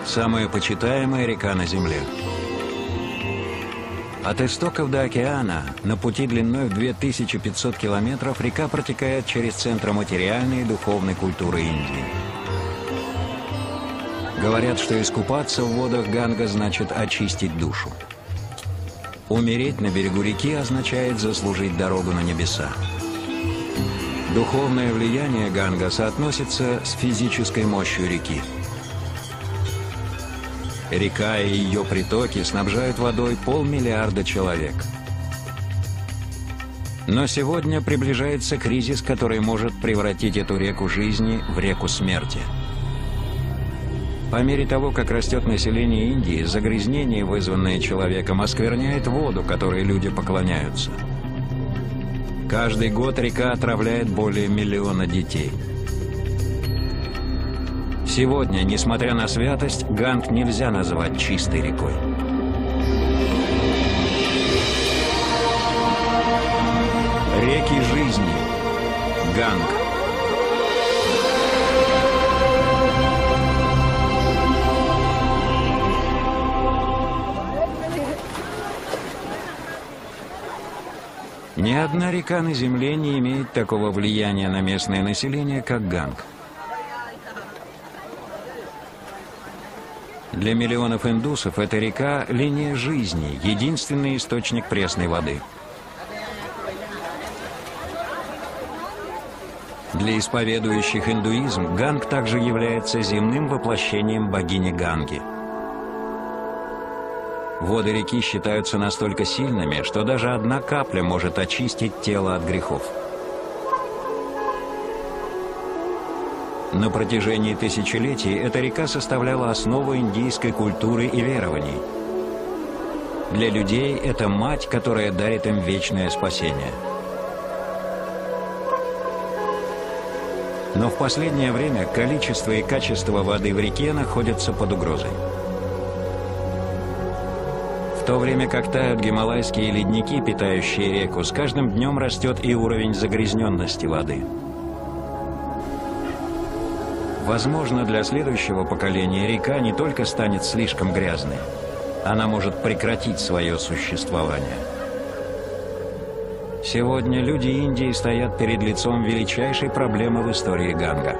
Самая почитаемая река на Земле. От истоков до океана, на пути длиной в 2500 километров, река протекает через центры материальной и духовной культуры Индии. Говорят, что искупаться в водах Ганга значит очистить душу. Умереть на берегу реки означает заслужить дорогу на небеса. Духовное влияние Ганга соотносится с физической мощью реки. Река и ее притоки снабжают водой 500 миллиарда человек. Но сегодня приближается кризис, который может превратить эту реку жизни в реку смерти. По мере того, как растет население Индии, загрязнение, вызванное человеком, оскверняет воду, которой люди поклоняются. Каждый год река отравляет более 1 миллиона детей. Сегодня, несмотря на святость, Ганг нельзя называть чистой рекой. Реки жизни. Ганг. Ни одна река на Земле не имеет такого влияния на местное население, как Ганг. Для миллионов индусов эта река – линия жизни, единственный источник пресной воды. Для исповедующих индуизм Ганг также является земным воплощением богини Ганги. Воды реки считаются настолько сильными, что даже одна капля может очистить тело от грехов. На протяжении тысячелетий эта река составляла основу индийской культуры и верований. Для людей это мать, которая дарит им вечное спасение. Но в последнее время количество и качество воды в реке находятся под угрозой. В то время как тают гималайские ледники, питающие реку, с каждым днем растет и уровень загрязненности воды. Возможно, для следующего поколения река не только станет слишком грязной, она может прекратить свое существование. Сегодня люди Индии стоят перед лицом величайшей проблемы в истории Ганга.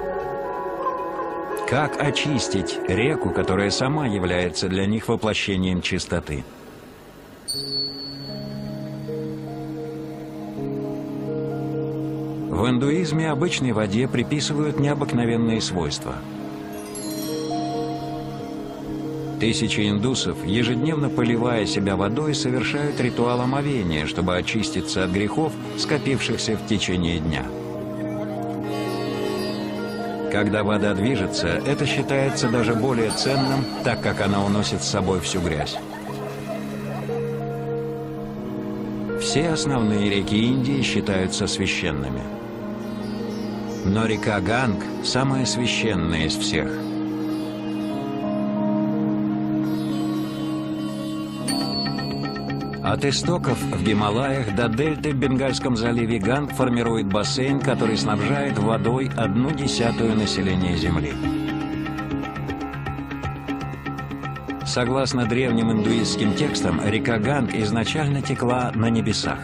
Как очистить реку, которая сама является для них воплощением чистоты? В индуизме обычной воде приписывают необыкновенные свойства. Тысячи индусов, ежедневно поливая себя водой, совершают ритуал омовения, чтобы очиститься от грехов, скопившихся в течение дня. Когда вода движется, это считается даже более ценным, так как она уносит с собой всю грязь. Все основные реки Индии считаются священными. Но река Ганг – самая священная из всех. От истоков в Гималаях до дельты в Бенгальском заливе Ганг формирует бассейн, который снабжает водой 1/10 населения Земли. Согласно древним индуистским текстам, река Ганг изначально текла на небесах.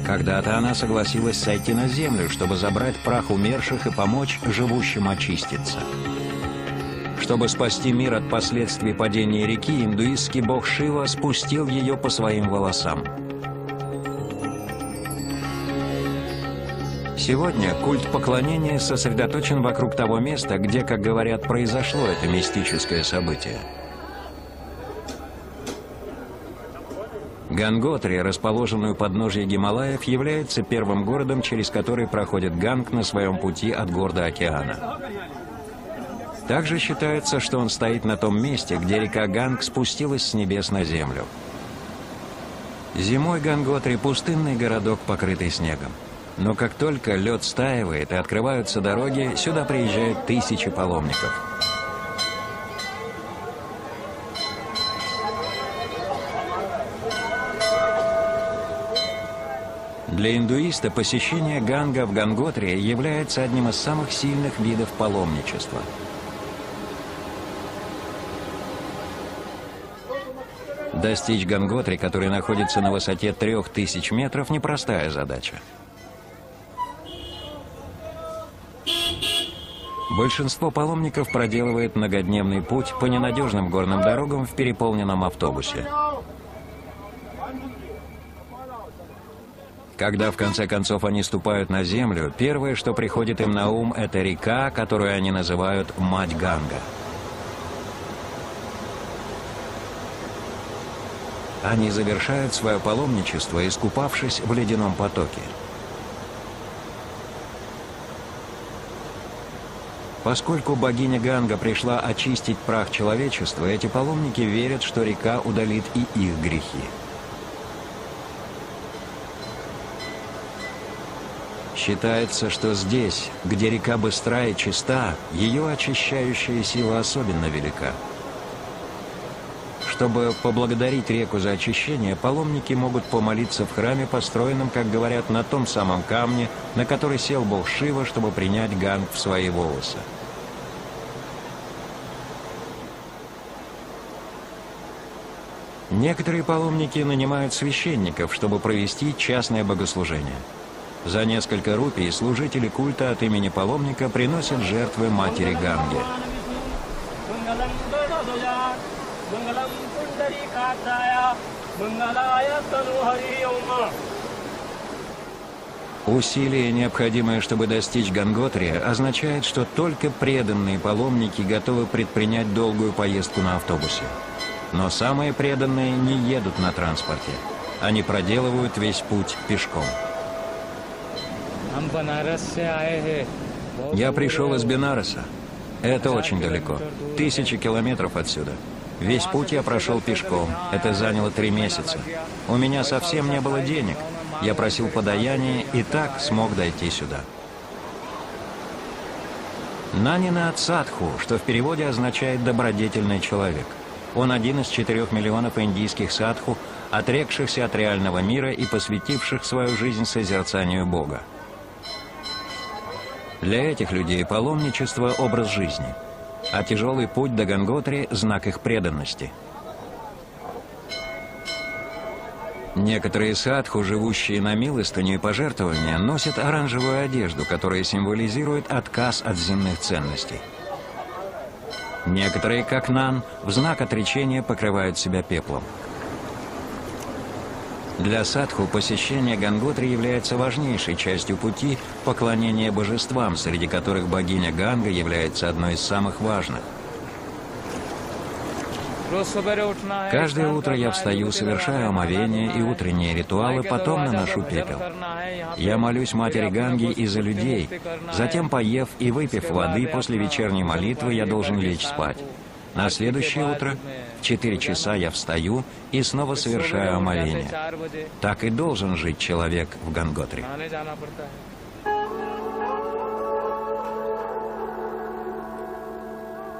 Когда-то она согласилась сойти на землю, чтобы забрать прах умерших и помочь живущим очиститься. Чтобы спасти мир от последствий падения реки, индуистский бог Шива спустил ее по своим волосам. Сегодня культ поклонения сосредоточен вокруг того места, где, как говорят, произошло это мистическое событие. Ганготри, расположенный у подножия Гималаев, является первым городом, через который проходит Ганг на своем пути от гор до океана. Также считается, что он стоит на том месте, где река Ганг спустилась с небес на землю. Зимой Ганготри – пустынный городок, покрытый снегом. Но как только лед стаивает и открываются дороги, сюда приезжают тысячи паломников. Для индуиста посещение Ганга в Ганготри является одним из самых сильных видов паломничества. Достичь Ганготри, который находится на высоте 3000 метров, непростая задача. Большинство паломников проделывает многодневный путь по ненадежным горным дорогам в переполненном автобусе. Когда в конце концов они ступают на землю, первое, что приходит им на ум, это река, которую они называют Мать Ганга. Они завершают свое паломничество, искупавшись в ледяном потоке. Поскольку богиня Ганга пришла очистить прах человечества, эти паломники верят, что река удалит и их грехи. Считается, что здесь, где река быстра и чиста, ее очищающая сила особенно велика. Чтобы поблагодарить реку за очищение, паломники могут помолиться в храме, построенном, как говорят, на том самом камне, на который сел бог Шива, чтобы принять Ганг в свои волосы. Некоторые паломники нанимают священников, чтобы провести частное богослужение. За несколько рупий служители культа от имени паломника приносят жертвы матери Ганге. Усилие, необходимое, чтобы достичь Ганготри, означает, что только преданные паломники готовы предпринять долгую поездку на автобусе. Но самые преданные не едут на транспорте. Они проделывают весь путь пешком. Я пришел из Бенареса. Это очень далеко. 1000 километров отсюда. Весь путь я прошел пешком. Это заняло 3 месяца. У меня совсем не было денег. Я просил подаяния и так смог дойти сюда. Нанинат Садху, что в переводе означает «добродетельный человек». Он один из 4 миллионов индийских садху, отрекшихся от реального мира и посвятивших свою жизнь созерцанию Бога. Для этих людей паломничество – образ жизни, а тяжелый путь до Ганготри – знак их преданности. Некоторые садху, живущие на милостыню и пожертвования, носят оранжевую одежду, которая символизирует отказ от земных ценностей. Некоторые, как Нан, в знак отречения покрывают себя пеплом. Для садху посещение Ганготри является важнейшей частью пути поклонения божествам, среди которых богиня Ганга является одной из самых важных. Каждое утро я встаю, совершаю омовение и утренние ритуалы, потом наношу пепел. Я молюсь Матери Ганге и за людей. Затем, поев и выпив воды, после вечерней молитвы я должен лечь спать. На следующее утро в 4 часа я встаю и снова совершаю омовение. Так и должен жить человек в Ганготри.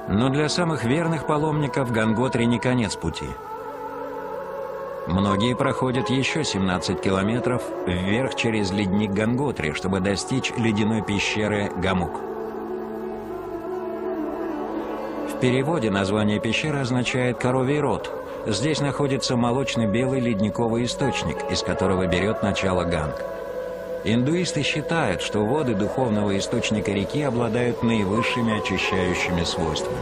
Но для самых верных паломников Ганготри не конец пути. Многие проходят еще 17 километров вверх через ледник Ганготри, чтобы достичь ледяной пещеры Гамук. В переводе название пещеры означает «коровий рот». Здесь находится молочно-белый ледниковый источник, из которого берет начало Ганг. Индуисты считают, что воды духовного источника реки обладают наивысшими очищающими свойствами.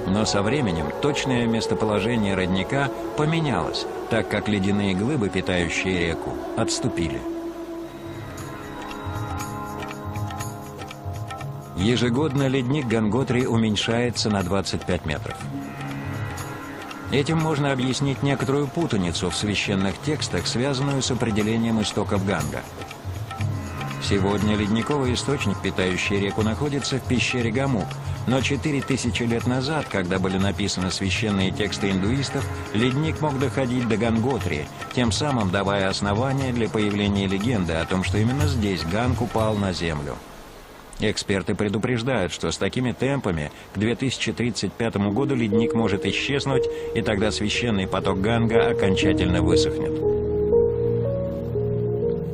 Но со временем точное местоположение родника поменялось, так как ледяные глыбы, питающие реку, отступили. Ежегодно ледник Ганготри уменьшается на 25 метров. Этим можно объяснить некоторую путаницу в священных текстах, связанную с определением истоков Ганга. Сегодня ледниковый источник, питающий реку, находится в пещере Гамук, но 4000 лет назад, когда были написаны священные тексты индуистов, ледник мог доходить до Ганготри, тем самым давая основания для появления легенды о том, что именно здесь Ганг упал на землю. Эксперты предупреждают, что с такими темпами к 2035 году ледник может исчезнуть, и тогда священный поток Ганга окончательно высохнет.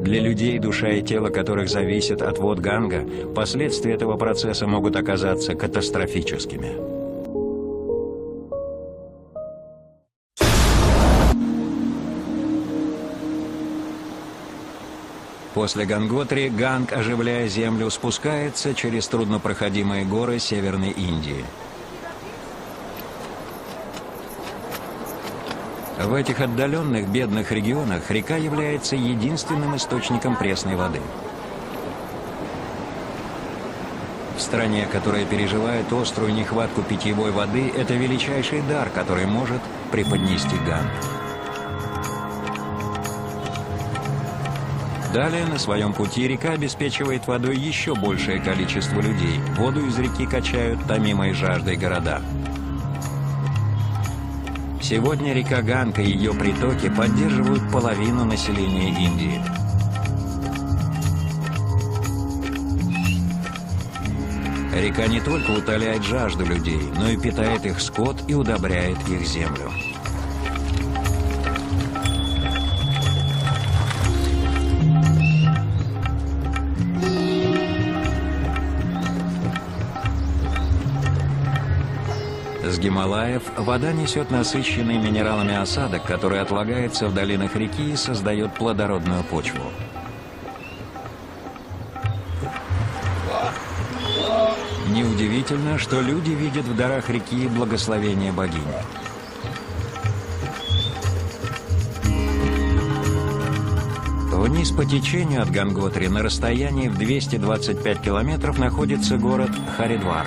Для людей, душа и тело которых зависят от вод Ганга, последствия этого процесса могут оказаться катастрофическими. После Ганготри Ганг, оживляя землю, спускается через труднопроходимые горы Северной Индии. В этих отдаленных бедных регионах река является единственным источником пресной воды. В стране, которая переживает острую нехватку питьевой воды, это величайший дар, который может преподнести Ганг. Далее на своем пути река обеспечивает водой еще большее количество людей. Воду из реки качают томимой жаждой города. Сегодня река Ганг и ее притоки поддерживают половину населения Индии. Река не только утоляет жажду людей, но и питает их скот и удобряет их землю. С Гималаев вода несет насыщенный минералами осадок, который отлагается в долинах реки и создает плодородную почву. Неудивительно, что люди видят в дарах реки благословение богини. Вниз по течению от Ганготри на расстоянии в 225 километров находится город Харидвар.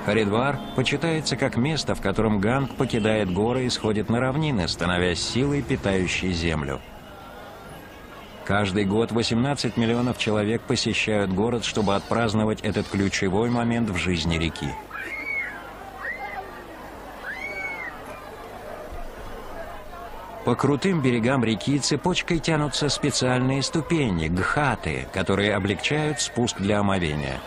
Харидвар почитается как место, в котором Ганг покидает горы и сходит на равнины, становясь силой, питающей землю. Каждый год 18 миллионов человек посещают город, чтобы отпраздновать этот ключевой момент в жизни реки. По крутым берегам реки цепочкой тянутся специальные ступени, гхаты, которые облегчают спуск для омовения.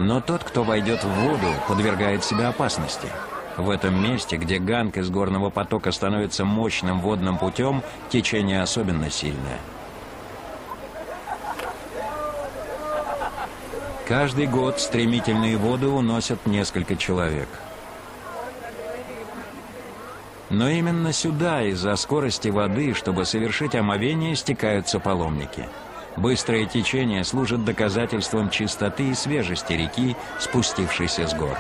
Но тот, кто войдет в воду, подвергает себя опасности. В этом месте, где Ганг из горного потока становится мощным водным путем, течение особенно сильное. Каждый год стремительные воды уносят несколько человек. Но именно сюда, из-за скорости воды, чтобы совершить омовение, стекаются паломники. Быстрое течение служит доказательством чистоты и свежести реки, спустившейся с гор.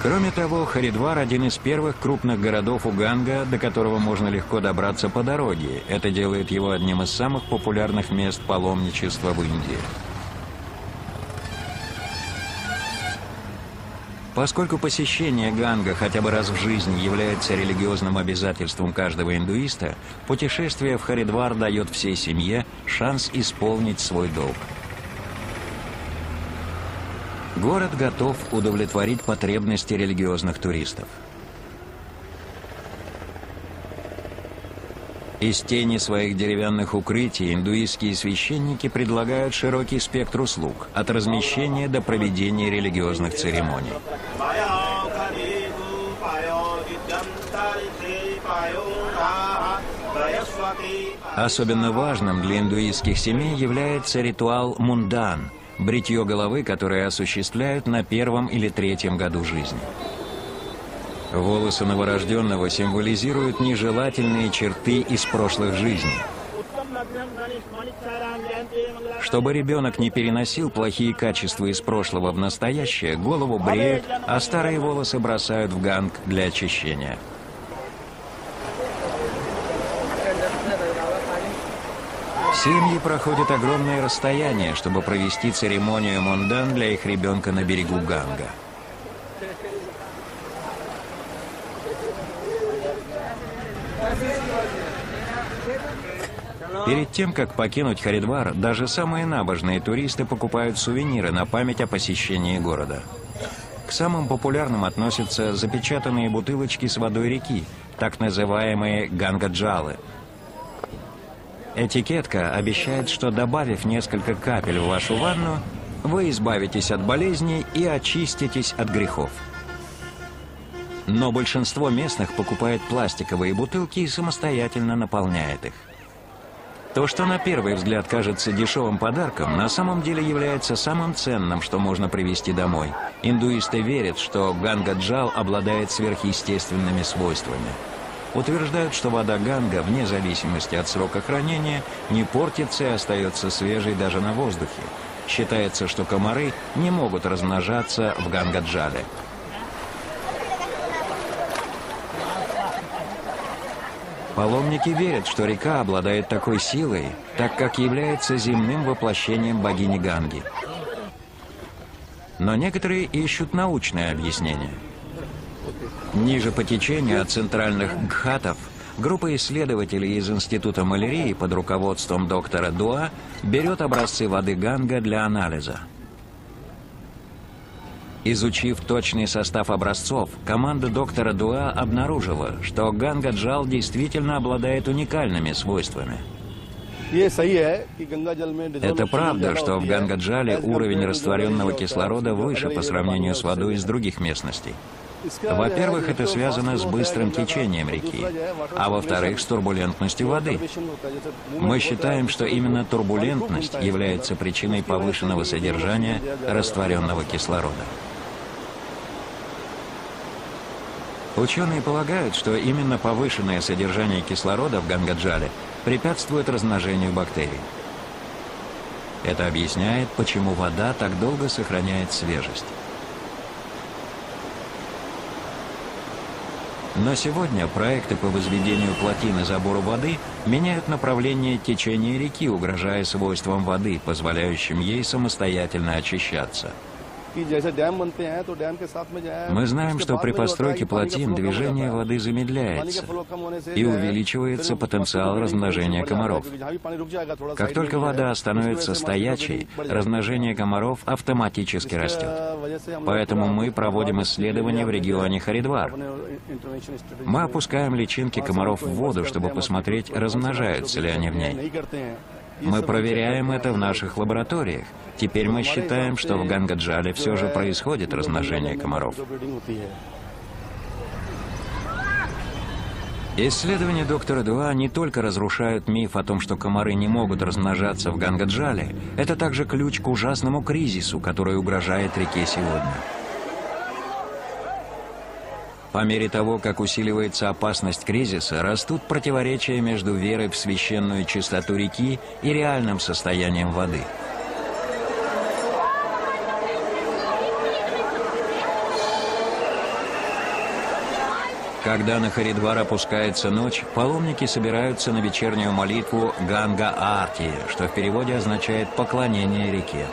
Кроме того, Харидвар – один из первых крупных городов у Ганга, до которого можно легко добраться по дороге. Это делает его одним из самых популярных мест паломничества в Индии. Поскольку посещение Ганга хотя бы раз в жизни является религиозным обязательством каждого индуиста, путешествие в Харидвар дает всей семье шанс исполнить свой долг. Город готов удовлетворить потребности религиозных туристов. Из тени своих деревянных укрытий индуистские священники предлагают широкий спектр услуг, от размещения до проведения религиозных церемоний. Особенно важным для индуистских семей является ритуал мундан – бритье головы, которое осуществляют на 1-м или 3-м году жизни. Волосы новорожденного символизируют нежелательные черты из прошлых жизней. Чтобы ребенок не переносил плохие качества из прошлого в настоящее, голову бреют, а старые волосы бросают в Ганг для очищения. Семьи проходят огромное расстояние, чтобы провести церемонию мундан для их ребенка на берегу Ганга. Перед тем, как покинуть Харидвар, даже самые набожные туристы покупают сувениры на память о посещении города. К самым популярным относятся запечатанные бутылочки с водой реки, так называемые гангаджалы. Этикетка обещает, что, добавив несколько капель в вашу ванну, вы избавитесь от болезней и очиститесь от грехов. Но большинство местных покупает пластиковые бутылки и самостоятельно наполняет их. То, что на первый взгляд кажется дешевым подарком, на самом деле является самым ценным, что можно привезти домой. Индуисты верят, что Ганга-Джал обладает сверхъестественными свойствами. Утверждают, что вода Ганга, вне зависимости от срока хранения, не портится и остается свежей даже на воздухе. Считается, что комары не могут размножаться в Ганга-Джале. Паломники верят, что река обладает такой силой, так как является земным воплощением богини Ганги. Но некоторые ищут научное объяснение. Ниже по течению от центральных гхатов группа исследователей из Института малярии под руководством доктора Дуа берет образцы воды Ганга для анализа. Изучив точный состав образцов, команда доктора Дуа обнаружила, что Ганга-Джал действительно обладает уникальными свойствами. Это правда, что в Ганга-Джале уровень растворенного кислорода выше по сравнению с водой из других местностей. Во-первых, это связано с быстрым течением реки, а во-вторых, с турбулентностью воды. Мы считаем, что именно турбулентность является причиной повышенного содержания растворенного кислорода. Ученые полагают, что именно повышенное содержание кислорода в Ганга-Джале препятствует размножению бактерий. Это объясняет, почему вода так долго сохраняет свежесть. Но сегодня проекты по возведению плотин и забору воды меняют направление течения реки, угрожая свойствам воды, позволяющим ей самостоятельно очищаться. Мы знаем, что при постройке плотин движение воды замедляется и увеличивается потенциал размножения комаров. Как только вода становится стоячей, размножение комаров автоматически растет. Поэтому мы проводим исследования в регионе Харидвар. Мы опускаем личинки комаров в воду, чтобы посмотреть, размножаются ли они в ней. Мы проверяем это в наших лабораториях. Теперь мы считаем, что в Ганга-Джале все же происходит размножение комаров. Исследования доктора Дуа не только разрушают миф о том, что комары не могут размножаться в Ганга-Джале, это также ключ к ужасному кризису, который угрожает реке сегодня. По мере того, как усиливается опасность кризиса, растут противоречия между верой в священную чистоту реки и реальным состоянием воды. Когда на Харидвар опускается ночь, паломники собираются на вечернюю молитву Ганга-Арти, что в переводе означает «поклонение реке».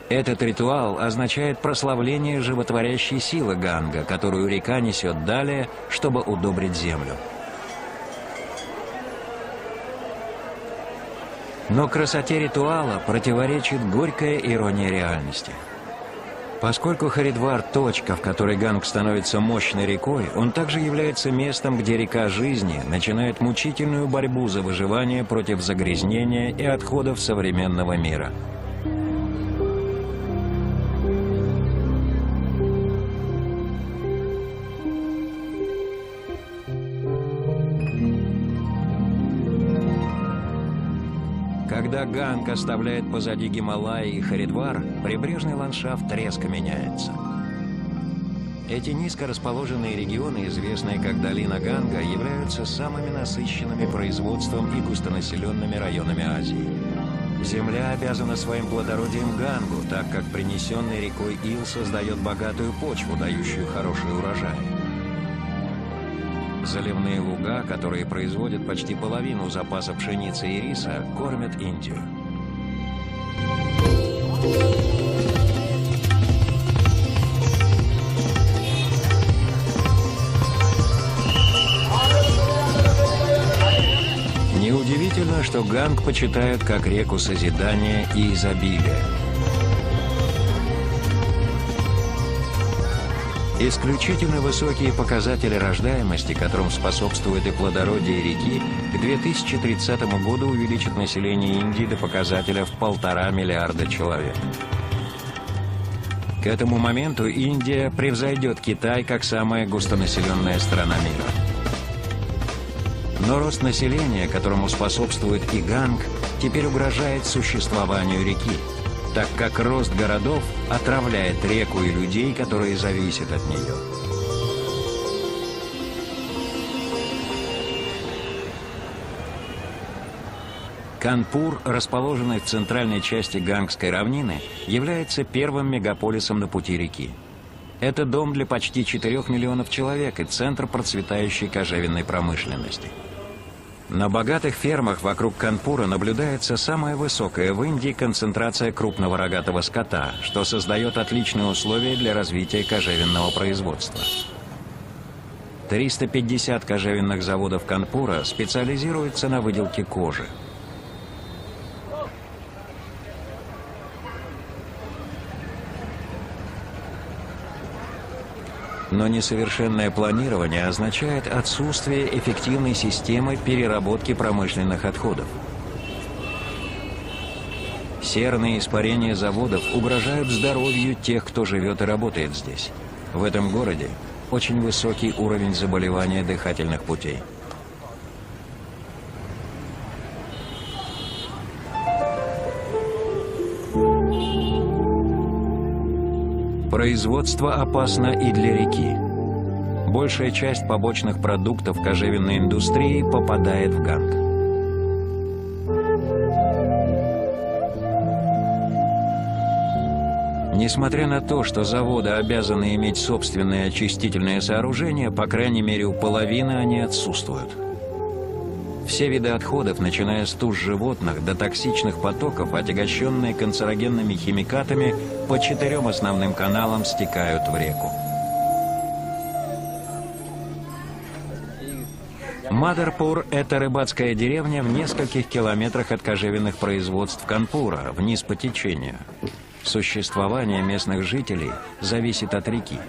Этот ритуал означает прославление животворящей силы Ганга, которую река несет далее, чтобы удобрить землю. Но красоте ритуала противоречит горькая ирония реальности. Поскольку Харидвар – точка, в которой Ганг становится мощной рекой, он также является местом, где река жизни начинает мучительную борьбу за выживание против загрязнения и отходов современного мира. Когда Ганг оставляет позади Гималаи и Харидвар, прибрежный ландшафт резко меняется. Эти низко расположенные регионы, известные как долина Ганга, являются самыми насыщенными производством и густонаселенными районами Азии. Земля обязана своим плодородием Гангу, так как принесенный рекой ил создает богатую почву, дающую хороший урожай. Заливные луга, которые производят почти половину запаса пшеницы и риса, кормят Индию. Неудивительно, что Ганг почитают как реку созидания и изобилия. Исключительно высокие показатели рождаемости, которым способствует и плодородие реки, к 2030 году увеличат население Индии до показателя в 1,5 миллиарда человек. К этому моменту Индия превзойдет Китай как самая густонаселенная страна мира. Но рост населения, которому способствует и Ганг, теперь угрожает существованию реки, так как рост городов отравляет реку и людей, которые зависят от нее. Канпур, расположенный в центральной части Гангской равнины, является первым мегаполисом на пути реки. Это дом для почти 4 миллионов человек и центр процветающей кожевенной промышленности. На богатых фермах вокруг Канпура наблюдается самая высокая в Индии концентрация крупного рогатого скота, что создает отличные условия для развития кожевенного производства. 350 кожевенных заводов Канпура специализируются на выделке кожи. Но несовершенное планирование означает отсутствие эффективной системы переработки промышленных отходов. Серные испарения заводов угрожают здоровью тех, кто живет и работает здесь. В этом городе очень высокий уровень заболевания дыхательных путей. Производство опасно и для реки. Большая часть побочных продуктов кожевенной индустрии попадает в Ганг. Несмотря на то, что заводы обязаны иметь собственные очистительные сооружения, по крайней мере у половины они отсутствуют. Все виды отходов, начиная с туш животных до токсичных потоков, отягощенные канцерогенными химикатами, по 4 основным каналам стекают в реку. Мадарпур – это рыбацкая деревня в нескольких километрах от кожевенных производств Канпура, вниз по течению. Существование местных жителей зависит от реки.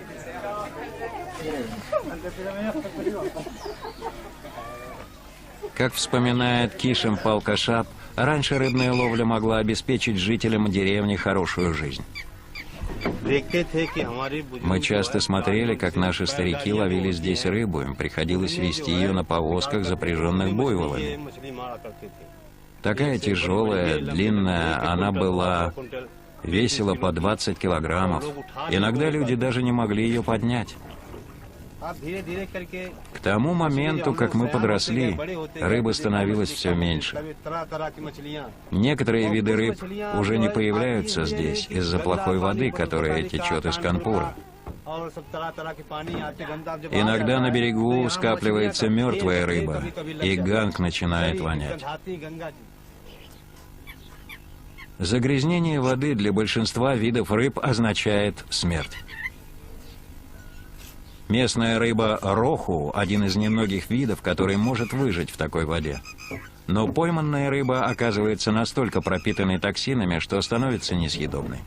Как вспоминает Кишем Пал-Кашап, раньше рыбная ловля могла обеспечить жителям деревни хорошую жизнь. Мы часто смотрели, как наши старики ловили здесь рыбу, им приходилось везти ее на повозках, запряженных буйволами. Такая тяжелая, длинная, она была, весила по 20 килограммов. Иногда люди даже не могли ее поднять. К тому моменту, как мы подросли, рыбы становилось все меньше. Некоторые виды рыб уже не появляются здесь из-за плохой воды, которая течет из Канпура. Иногда на берегу скапливается мертвая рыба, и Ганг начинает вонять. Загрязнение воды для большинства видов рыб означает смерть. Местная рыба роху – один из немногих видов, который может выжить в такой воде. Но пойманная рыба оказывается настолько пропитанной токсинами, что становится несъедобной.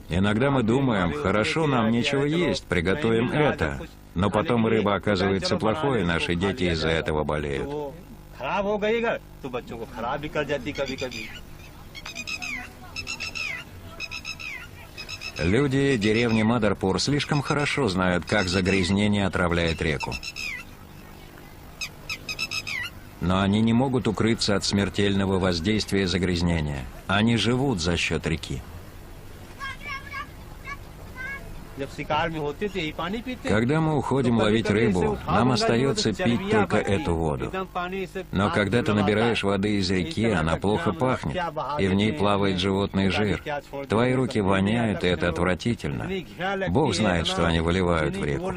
Иногда мы думаем, хорошо, нам нечего есть, приготовим это. Но потом рыба оказывается плохой, и наши дети из-за этого болеют. Люди деревни Мадарпур слишком хорошо знают, как загрязнение отравляет реку. Но они не могут укрыться от смертельного воздействия загрязнения. Они живут за счет реки. Когда мы уходим ловить рыбу, нам остается пить только эту воду. Но когда ты набираешь воды из реки, она плохо пахнет, и в ней плавает животный жир. Твои руки воняют, и это отвратительно. Бог знает, что они выливают в реку.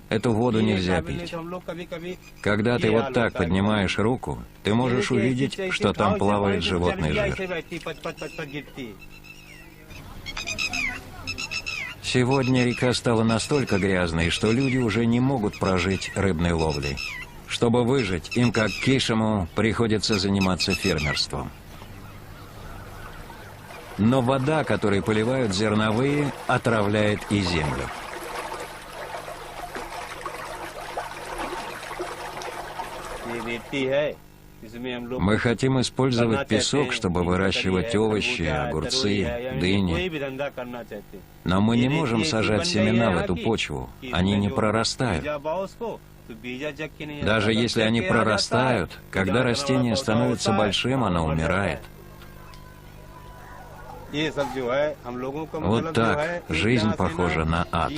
Эту воду нельзя пить. Когда ты вот так поднимаешь руку, ты можешь увидеть, что там плавает животный жир. Сегодня река стала настолько грязной, что люди уже не могут прожить рыбной ловлей. Чтобы выжить, им, как Кишему, приходится заниматься фермерством. Но вода, которой поливают зерновые, отравляет и землю. Мы хотим использовать песок, чтобы выращивать овощи, огурцы, дыни. Но мы не можем сажать семена в эту почву, они не прорастают. Даже если они прорастают, когда растение становится большим, оно умирает. Вот так жизнь похожа на ад.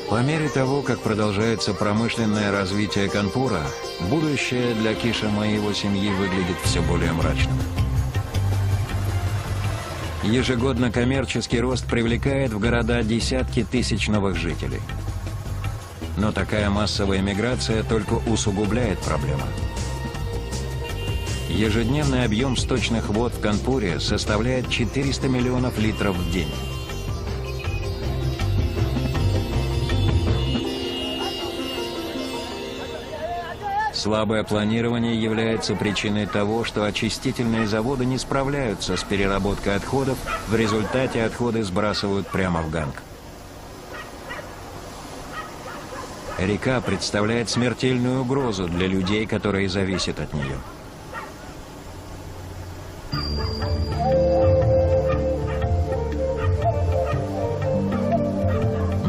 По мере того, как продолжается промышленное развитие Канпура, будущее для Кишема и его семьи выглядит все более мрачным. Ежегодно коммерческий рост привлекает в города десятки тысяч новых жителей. Но такая массовая миграция только усугубляет проблему. Ежедневный объем сточных вод в Канпуре составляет 400 миллионов литров в день. Слабое планирование является причиной того, что очистительные заводы не справляются с переработкой отходов, в результате отходы сбрасывают прямо в Ганг. Река представляет смертельную угрозу для людей, которые зависят от нее.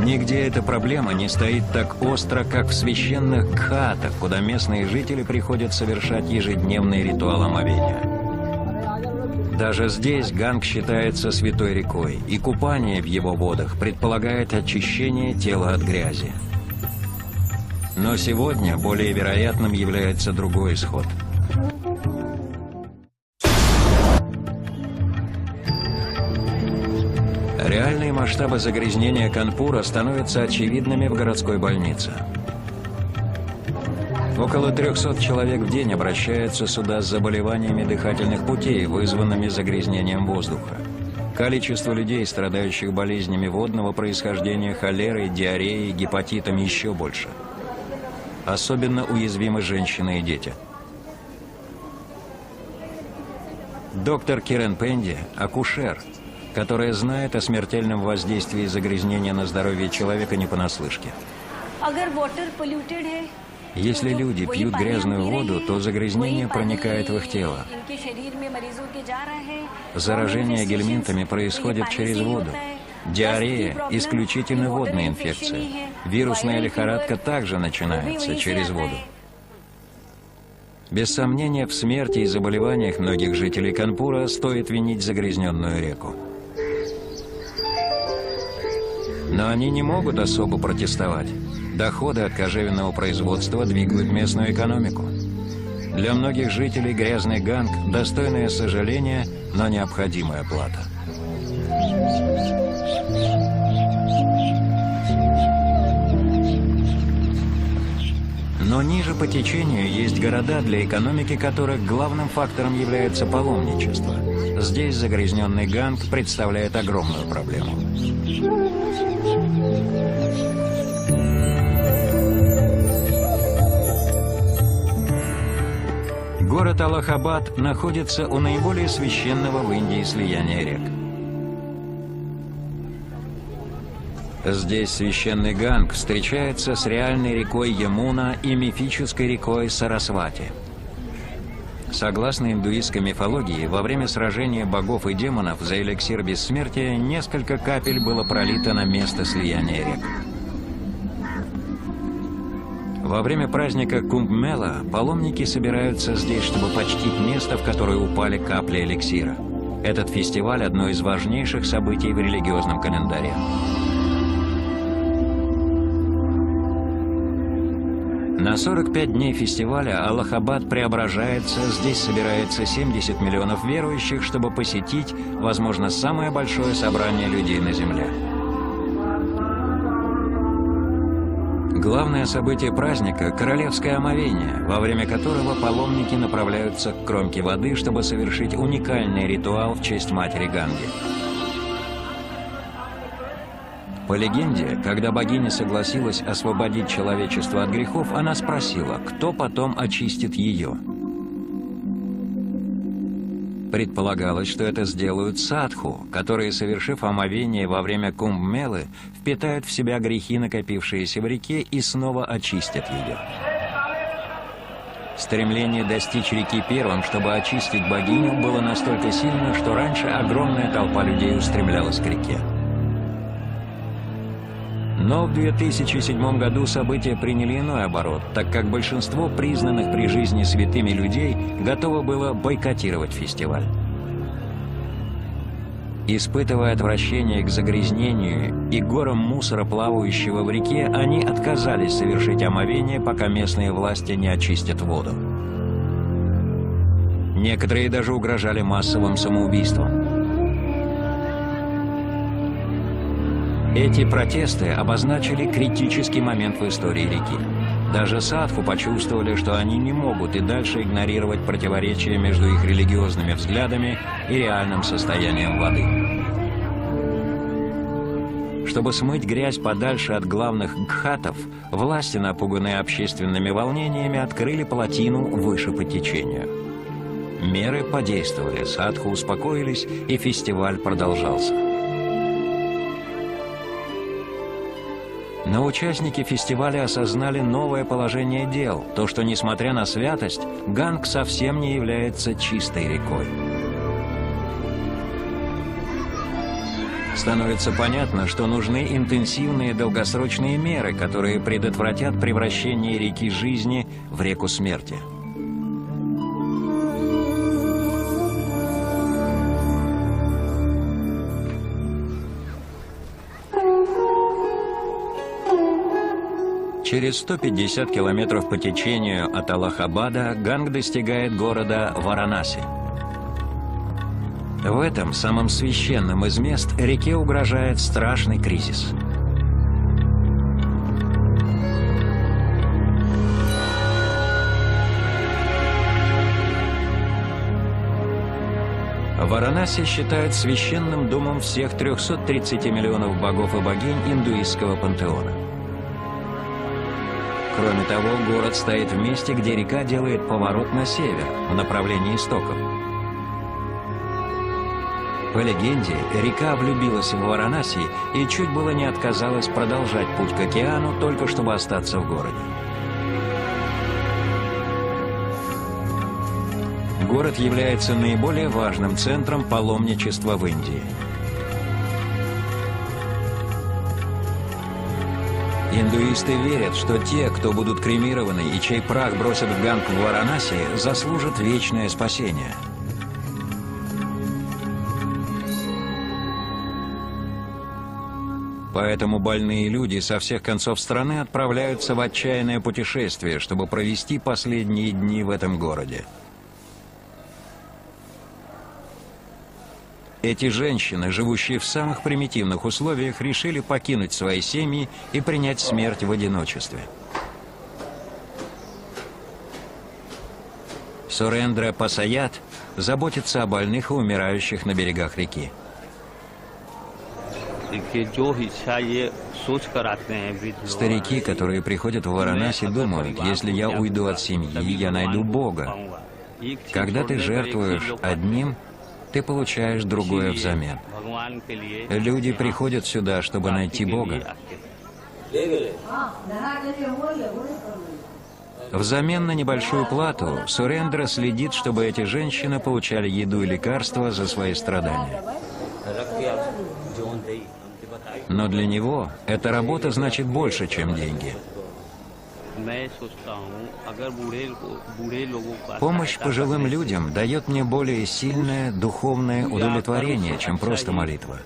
Нигде эта проблема не стоит так остро, как в священных гхатах, куда местные жители приходят совершать ежедневный ритуал омовения. Даже здесь Ганг считается святой рекой, и купание в его водах предполагает очищение тела от грязи. Но сегодня более вероятным является другой исход. Реальные масштабы загрязнения Канпура становятся очевидными в городской больнице. Около 300 человек в день обращаются сюда с заболеваниями дыхательных путей, вызванными загрязнением воздуха. Количество людей, страдающих болезнями водного происхождения, холерой, диареей, гепатитом, еще больше. Особенно уязвимы женщины и дети. Доктор Кирен Пенди – акушер, которая знает о смертельном воздействии загрязнения на здоровье человека не понаслышке. Если люди пьют грязную воду, то загрязнение проникает в их тело. Заражение гельминтами происходит через воду. Диарея – исключительно водная инфекция. Вирусная лихорадка также начинается через воду. Без сомнения, в смерти и заболеваниях многих жителей Канпура стоит винить загрязненную реку. Но они не могут особо протестовать. Доходы от кожевенного производства двигают местную экономику. Для многих жителей грязный Ганг – достойное сожаление, но необходимая плата. Но ниже по течению есть города, для экономики которых главным фактором является паломничество. Здесь загрязненный Ганг представляет огромную проблему. Город Аллахабад находится у наиболее священного в Индии слияния рек. Здесь священный Ганг встречается с реальной рекой Ямуна и мифической рекой Сарасвати. Согласно индуистской мифологии, во время сражения богов и демонов за эликсир бессмертия несколько капель было пролито на место слияния рек. Во время праздника Кумб-Мела паломники собираются здесь, чтобы почтить место, в которое упали капли эликсира. Этот фестиваль – одно из важнейших событий в религиозном календаре. На 45 дней фестиваля Аллахабад преображается, здесь собирается 70 миллионов верующих, чтобы посетить, возможно, самое большое собрание людей на земле. Главное событие праздника – королевское омовение, во время которого паломники направляются к кромке воды, чтобы совершить уникальный ритуал в честь матери Ганги. По легенде, когда богиня согласилась освободить человечество от грехов, она спросила, кто потом очистит ее. Предполагалось, что это сделают садху, которые, совершив омовение во время Кумб-Мелы, впитают в себя грехи, накопившиеся в реке, и снова очистят ее. Стремление достичь реки первым, чтобы очистить богиню, было настолько сильно, что раньше огромная толпа людей устремлялась к реке. Но в 2007 году события приняли иной оборот, так как большинство признанных при жизни святыми людей готово было бойкотировать фестиваль. Испытывая отвращение к загрязнению и горам мусора, плавающего в реке, они отказались совершить омовение, пока местные власти не очистят воду. Некоторые даже угрожали массовым самоубийством. Эти протесты обозначили критический момент в истории реки. Даже садху почувствовали, что они не могут и дальше игнорировать противоречия между их религиозными взглядами и реальным состоянием воды. Чтобы смыть грязь подальше от главных гхатов, власти, напуганные общественными волнениями, открыли плотину выше по течению. Меры подействовали, садху успокоились, и фестиваль продолжался. Но участники фестиваля осознали новое положение дел, то, что, несмотря на святость, Ганг совсем не является чистой рекой. Становится понятно, что нужны интенсивные долгосрочные меры, которые предотвратят превращение реки жизни в реку смерти. Через 150 километров по течению от Аллахабада Ганг достигает города Варанаси. В этом, самом священном из мест, реке угрожает страшный кризис. Варанаси считают священным домом всех 330 миллионов богов и богинь индуистского пантеона. Кроме того, город стоит в месте, где река делает поворот на север, в направлении истоков. По легенде, река влюбилась в Варанаси и чуть было не отказалась продолжать путь к океану, только чтобы остаться в городе. Город является наиболее важным центром паломничества в Индии. Индуисты верят, что те, кто будут кремированы и чей прах бросят в Ганг в Варанаси, заслужат вечное спасение. Поэтому больные люди со всех концов страны отправляются в отчаянное путешествие, чтобы провести последние дни в этом городе. Эти женщины, живущие в самых примитивных условиях, решили покинуть свои семьи и принять смерть в одиночестве. Сурендра Пасаят заботится о больных и умирающих на берегах реки. Старики, которые приходят в Варанаси, думают, если я уйду от семьи, я найду Бога. Когда ты жертвуешь одним, ты получаешь другое взамен. Люди приходят сюда, чтобы найти Бога. Взамен на небольшую плату Сурендра следит, чтобы эти женщины получали еду и лекарства за свои страдания. Но для него эта работа значит больше, чем деньги. Помощь пожилым людям дает мне более сильное духовное удовлетворение, чем просто молитва.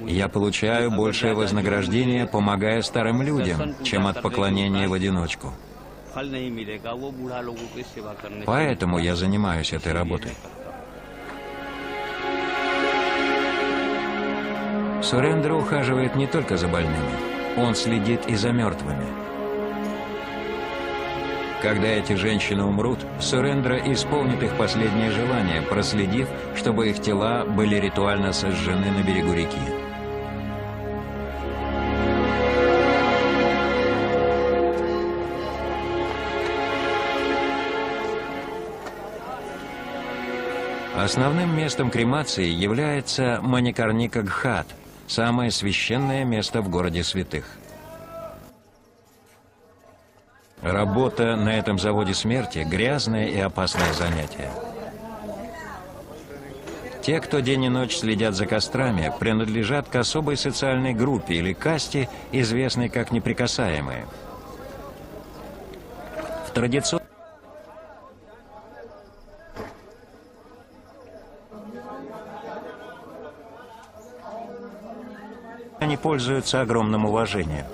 Я получаю большее вознаграждение, помогая старым людям, чем от поклонения в одиночку. Поэтому я занимаюсь этой работой. Сурендра ухаживает не только за больными, он следит и за мертвыми. Когда эти женщины умрут, Сурендра исполнит их последнее желание, проследив, чтобы их тела были ритуально сожжены на берегу реки. Основным местом кремации является Маникарника-Гхат, самое священное место в городе святых. Работа на этом заводе смерти – грязное и опасное занятие. Те, кто день и ночь следят за кострами, принадлежат к особой социальной группе или касте, известной как неприкасаемые. В традиционном они пользуются огромным уважением.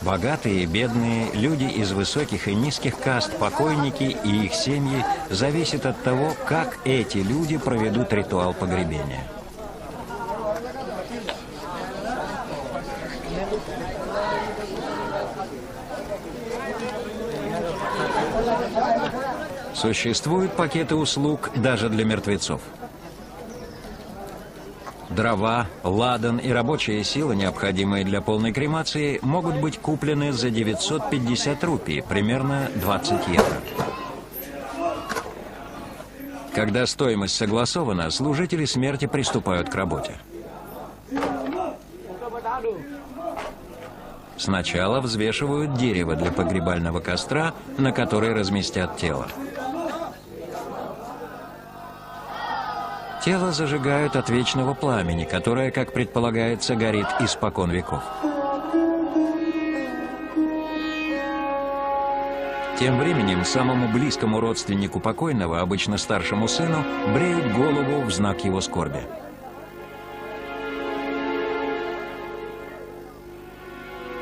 Богатые и бедные, люди из высоких и низких каст, покойники и их семьи зависят от того, как эти люди проведут ритуал погребения. Существуют пакеты услуг даже для мертвецов. Дрова, ладан и рабочая сила, необходимые для полной кремации, могут быть куплены за 950 рупий, примерно 20 евро. Когда стоимость согласована, служители смерти приступают к работе. Сначала взвешивают дерево для погребального костра, на который разместят тело. Тело зажигают от вечного пламени, которое, как предполагается, горит испокон веков. Тем временем самому близкому родственнику покойного, обычно старшему сыну, бреют голову в знак его скорби.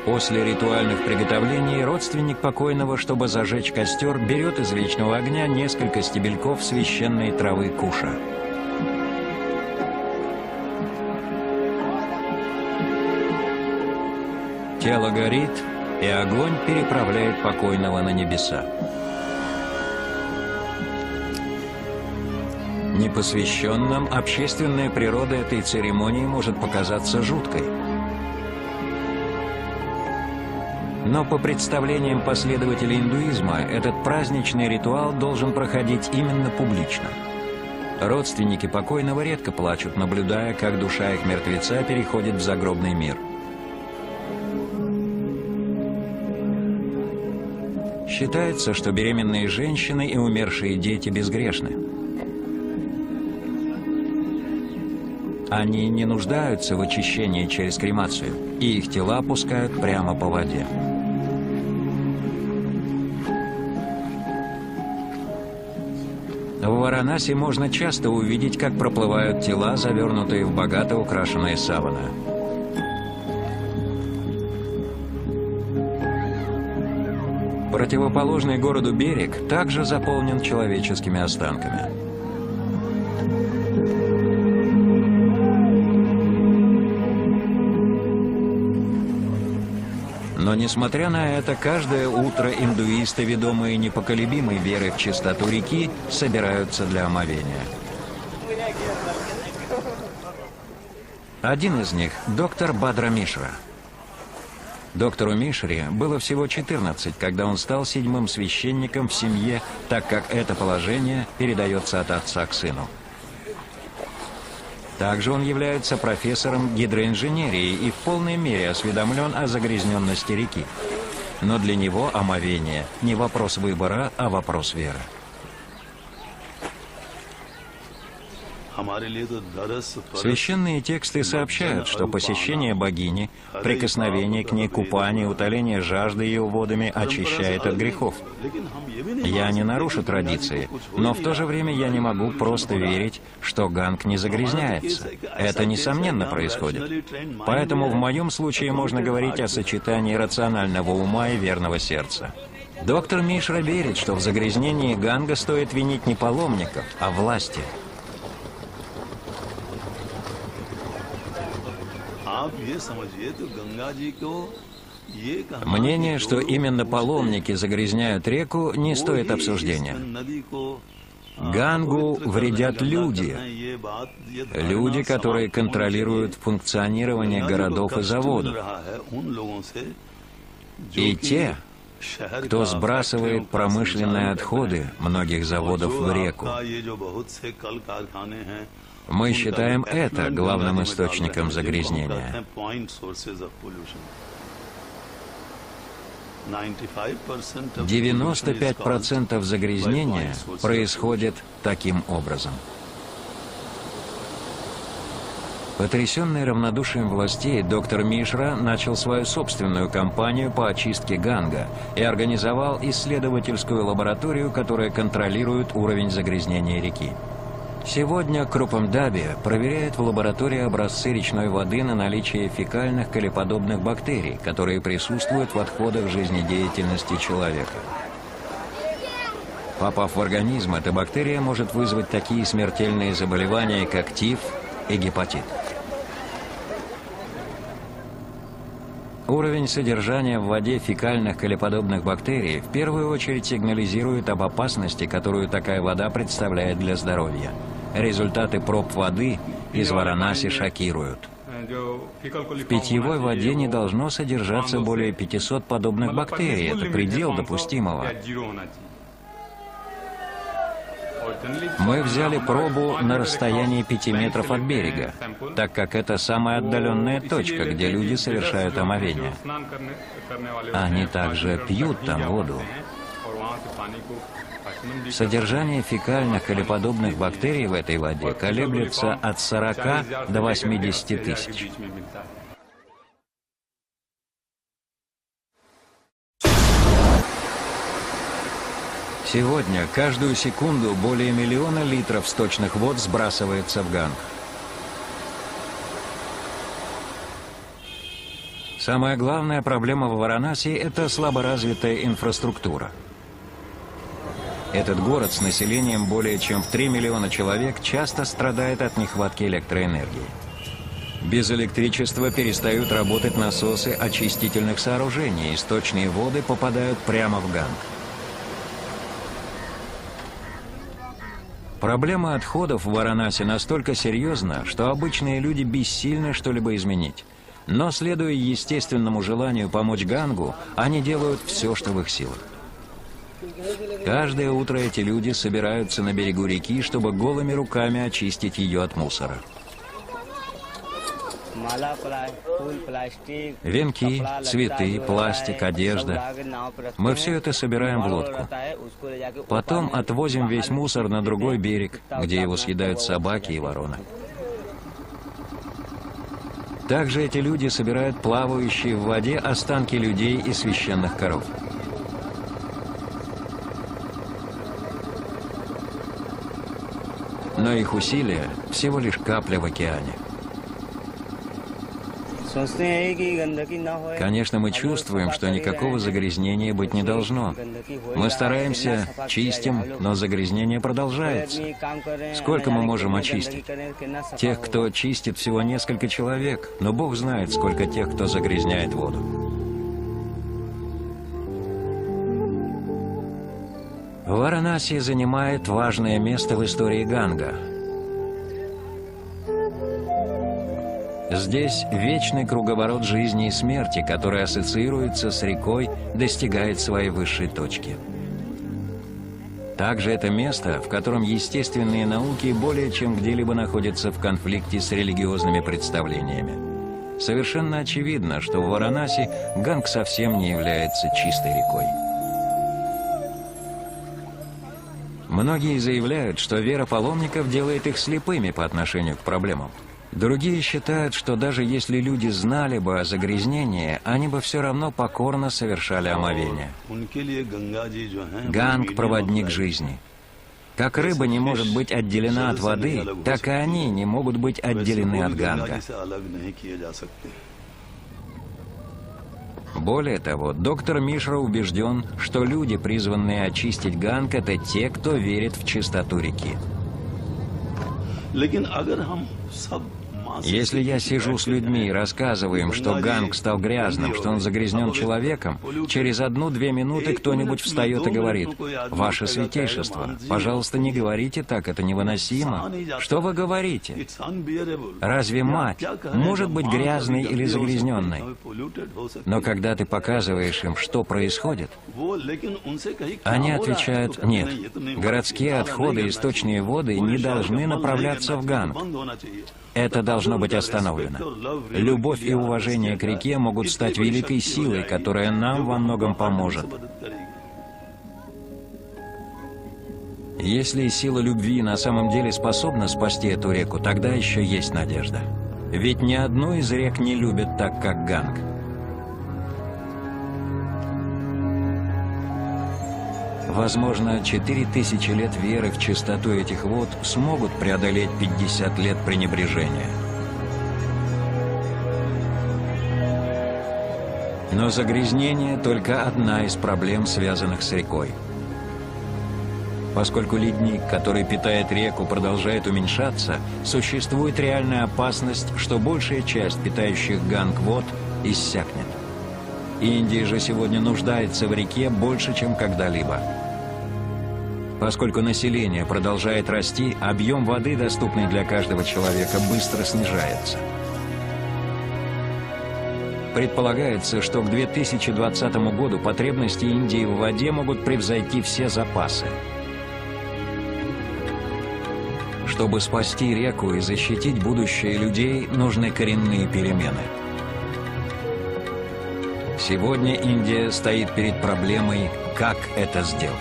После ритуальных приготовлений родственник покойного, чтобы зажечь костер, берет из вечного огня несколько стебельков священной травы куша. Тело горит, и огонь переправляет покойного на небеса. Непосвященным общественная природа этой церемонии может показаться жуткой. Но по представлениям последователей индуизма, этот праздничный ритуал должен проходить именно публично. Родственники покойного редко плачут, наблюдая, как душа их мертвеца переходит в загробный мир. Считается, что беременные женщины и умершие дети безгрешны. Они не нуждаются в очищении через кремацию, и их тела пускают прямо по воде. В Варанаси можно часто увидеть, как проплывают тела, завернутые в богато украшенные саваны. Противоположный городу берег также заполнен человеческими останками. Но, несмотря на это, каждое утро индуисты, ведомые непоколебимой верой в чистоту реки, собираются для омовения. Один из них – доктор Бадра Мишра. Доктору Мишре было всего 14, когда он стал 7-м священником в семье, так как это положение передается от отца к сыну. Также он является профессором гидроинженерии и в полной мере осведомлен о загрязненности реки. Но для него омовение не вопрос выбора, а вопрос веры. Священные тексты сообщают, что посещение богини, прикосновение к ней, купание, утоление жажды ее водами очищает от грехов. Я не нарушу традиции, но в то же время я не могу просто верить, что Ганг не загрязняется. Это, несомненно, происходит. Поэтому в моем случае можно говорить о сочетании рационального ума и верного сердца. Доктор Мишра верит, что в загрязнении Ганга стоит винить не паломников, а власти. Мнение, что именно паломники загрязняют реку, не стоит обсуждения. Гангу вредят люди. Люди, которые контролируют функционирование городов и заводов. И те, кто сбрасывает промышленные отходы многих заводов в реку. Мы считаем это главным источником загрязнения. 95% загрязнения происходит таким образом. Потрясенный равнодушием властей, доктор Мишра начал свою собственную кампанию по очистке Ганга и организовал исследовательскую лабораторию, которая контролирует уровень загрязнения реки. Сегодня Крупамдаби проверяет в лаборатории образцы речной воды на наличие фекальных калеподобных бактерий, которые присутствуют в отходах жизнедеятельности человека. Попав в организм, эта бактерия может вызвать такие смертельные заболевания, как тиф и гепатит. Уровень содержания в воде фекальных калеподобных бактерий в первую очередь сигнализирует об опасности, которую такая вода представляет для здоровья. Результаты проб воды из Варанаси шокируют. В питьевой воде не должно содержаться более 500 подобных бактерий. Это предел допустимого. Мы взяли пробу на расстоянии 5 метров от берега, так как это самая отдаленная точка, где люди совершают омовение. Они также пьют там воду. Содержание фекальных калеподобных бактерий в этой воде колеблется от 40 до 80 тысяч. Сегодня каждую секунду более 1 миллиона литров сточных вод сбрасывается в Ганг. Самая главная проблема в Варанаси – это слаборазвитая инфраструктура. Этот город с населением более чем в 3 миллиона человек часто страдает от нехватки электроэнергии. Без электричества перестают работать насосы очистительных сооружений, и сточные воды попадают прямо в Ганг. Проблема отходов в Варанаси настолько серьезна, что обычные люди бессильны что-либо изменить. Но, следуя естественному желанию помочь Гангу, они делают все, что в их силах. Каждое утро эти люди собираются на берегу реки, чтобы голыми руками очистить ее от мусора. Венки, цветы, пластик, одежда. Мы все это собираем в лодку. Потом отвозим весь мусор на другой берег, где его съедают собаки и вороны. Также эти люди собирают плавающие в воде останки людей и священных коров. Но их усилия всего лишь капля в океане. Конечно, мы чувствуем, что никакого загрязнения быть не должно. Мы стараемся, чистим, но загрязнение продолжается. Сколько мы можем очистить? Тех, кто чистит, всего несколько человек, но Бог знает, сколько тех, кто загрязняет воду. Варанаси занимает важное место в истории Ганга. Здесь вечный круговорот жизни и смерти, который ассоциируется с рекой, достигает своей высшей точки. Также это место, в котором естественные науки более чем где-либо находятся в конфликте с религиозными представлениями. Совершенно очевидно, что в Варанаси Ганг совсем не является чистой рекой. Многие заявляют, что вера паломников делает их слепыми по отношению к проблемам. Другие считают, что даже если люди знали бы о загрязнении, они бы все равно покорно совершали омовение. Ганг – проводник жизни. Как рыба не может быть отделена от воды, так и они не могут быть отделены от Ганга. Более того, доктор Мишра убежден, что люди, призванные очистить Ганг, это те, кто верит в чистоту реки. Если я сижу с людьми и рассказываю им, что Ганг стал грязным, что он загрязнен человеком, через 1-2 минуты кто-нибудь встает и говорит: «Ваше святейшество, пожалуйста, не говорите так, это невыносимо. Что вы говорите? Разве мать может быть грязной или загрязненной?» Но когда ты показываешь им, что происходит, они отвечают: «Нет, городские отходы и сточные воды не должны направляться в Ганг. Это должно должно быть остановлено. Любовь и уважение к реке могут стать великой силой, которая нам во многом поможет. Если сила любви на самом деле способна спасти эту реку, тогда еще есть надежда. Ведь ни одну из рек не любят так, как Ганг. Возможно, 4000 лет веры в чистоту этих вод смогут преодолеть 50 лет пренебрежения. Но загрязнение – только одна из проблем, связанных с рекой. Поскольку ледник, который питает реку, продолжает уменьшаться, существует реальная опасность, что большая часть питающих Ганг вод иссякнет. Индия же сегодня нуждается в реке больше, чем когда-либо. Поскольку население продолжает расти, объем воды, доступный для каждого человека, быстро снижается. Предполагается, что к 2020 году потребности Индии в воде могут превзойти все запасы. Чтобы спасти реку и защитить будущее людей, нужны коренные перемены. Сегодня Индия стоит перед проблемой, как это сделать.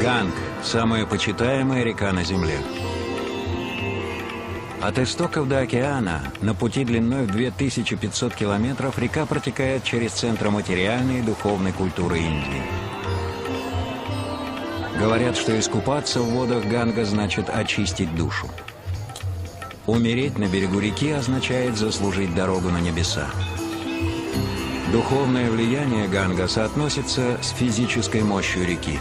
Ганг – самая почитаемая река на Земле. От истоков до океана, на пути длиной в 2500 километров, река протекает через центры материальной и духовной культуры Индии. Говорят, что искупаться в водах Ганга значит очистить душу. Умереть на берегу реки означает заслужить дорогу на небеса. Духовное влияние Ганга соотносится с физической мощью реки.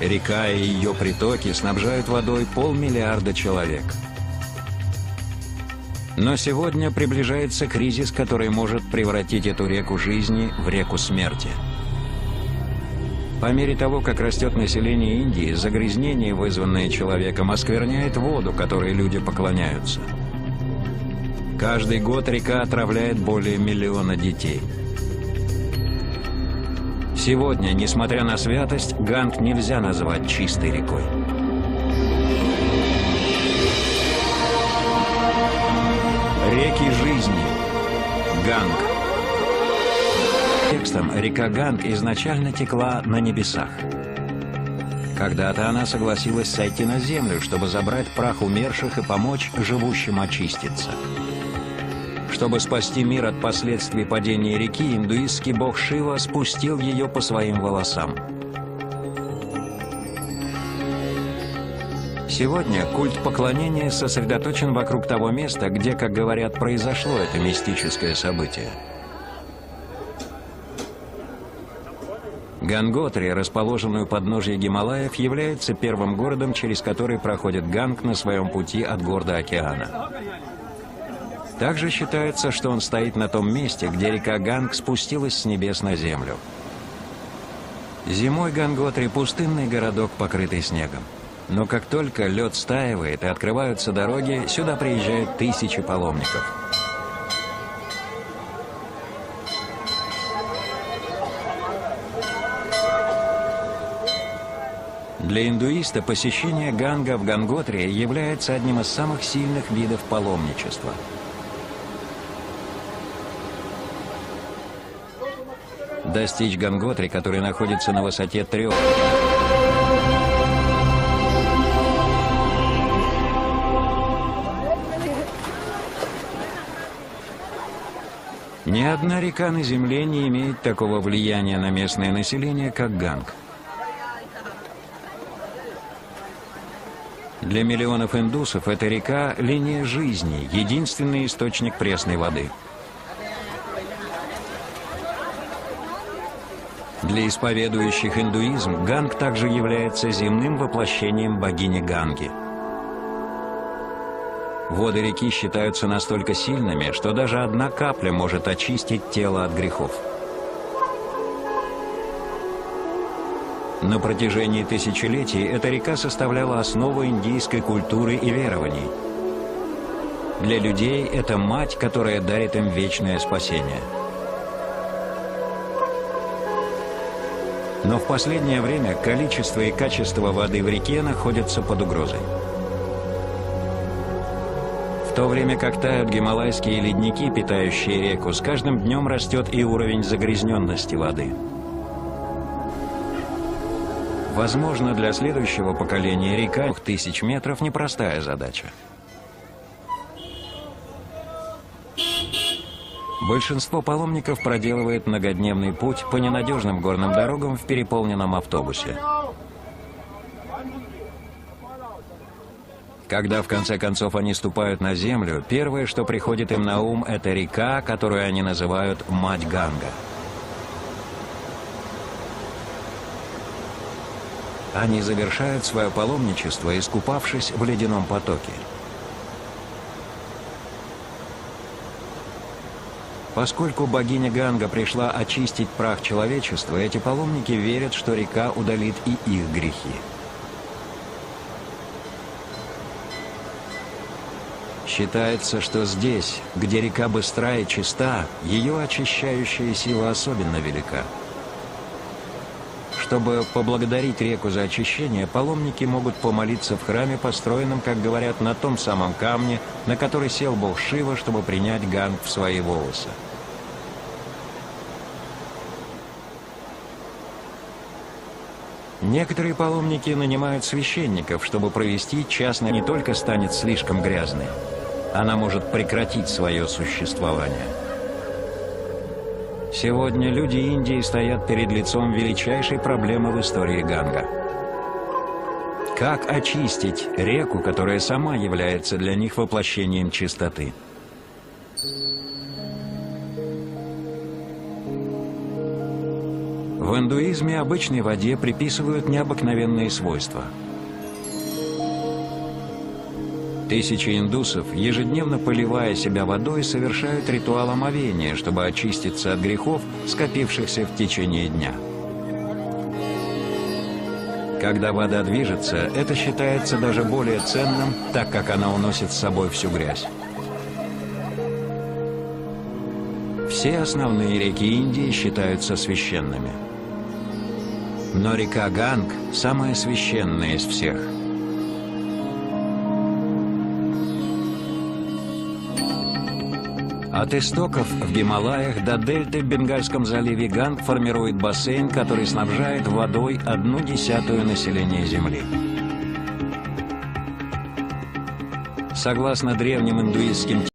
Река и ее притоки снабжают водой 500 миллиарда человек. Но сегодня приближается кризис, который может превратить эту реку жизни в реку смерти. По мере того, как растет население Индии, загрязнение, вызванное человеком, оскверняет воду, которой люди поклоняются. Каждый год река отравляет более 1 миллиона детей. Сегодня, несмотря на святость, Ганг нельзя назвать чистой рекой. Реки жизни. Ганг. Текстом река Ганг изначально текла на небесах. Когда-то она согласилась сойти на землю, чтобы забрать прах умерших и помочь живущим очиститься. Чтобы спасти мир от последствий падения реки, индуистский бог Шива спустил ее по своим волосам. Сегодня культ поклонения сосредоточен вокруг того места, где, как говорят, произошло это мистическое событие. Ганготри, расположенный у подножия Гималаев, является первым городом, через который проходит Ганг на своем пути от гор до океана. Также считается, что он стоит на том месте, где река Ганг спустилась с небес на землю. Зимой Ганготри – пустынный городок, покрытый снегом. Но как только лед стаивает и открываются дороги, сюда приезжают тысячи паломников. Для индуиста посещение Ганга в Ганготри является одним из самых сильных видов паломничества. Достичь Ганготри, который находится на высоте 3. Ни одна река на Земле не имеет такого влияния на местное население, как Ганг. Для миллионов индусов эта река – линия жизни, единственный источник пресной воды. Для исповедующих индуизм Ганг также является земным воплощением богини Ганги. Воды реки считаются настолько сильными, что даже одна капля может очистить тело от грехов. На протяжении тысячелетий эта река составляла основу индийской культуры и верований. Для людей это мать, которая дарит им вечное спасение. Но в последнее время количество и качество воды в реке находятся под угрозой. В то время как тают гималайские ледники, питающие реку, с каждым днем растет и уровень загрязненности воды. Возможно, для следующего поколения река 2000 метров – непростая задача. Большинство паломников проделывает многодневный путь по ненадежным горным дорогам в переполненном автобусе. Когда в конце концов они ступают на землю, первое, что приходит им на ум, это река, которую они называют «Мать Ганга». Они завершают свое паломничество, искупавшись в ледяном потоке. Поскольку богиня Ганга пришла очистить прах человечества, эти паломники верят, что река удалит и их грехи. Считается, что здесь, где река быстра и чиста, ее очищающая сила особенно велика. Чтобы поблагодарить реку за очищение, паломники могут помолиться в храме, построенном, как говорят, на том самом камне, на который сел бог Шива, чтобы принять Ганг в свои волосы. Некоторые паломники нанимают священников, чтобы провести час, не только станет слишком грязной, она может прекратить свое существование. Сегодня люди Индии стоят перед лицом величайшей проблемы в истории Ганга. Как очистить реку, которая сама является для них воплощением чистоты? В индуизме обычной воде приписывают необыкновенные свойства. Тысячи индусов, ежедневно поливая себя водой, совершают ритуал омовения, чтобы очиститься от грехов, скопившихся в течение дня. Когда вода движется, это считается даже более ценным, так как она уносит с собой всю грязь. Все основные реки Индии считаются священными. Но река Ганг – самая священная из всех. От истоков в Гималаях до дельты в Бенгальском заливе Ганг формирует бассейн, который снабжает водой 1/10 населения Земли. Согласно древним индуистским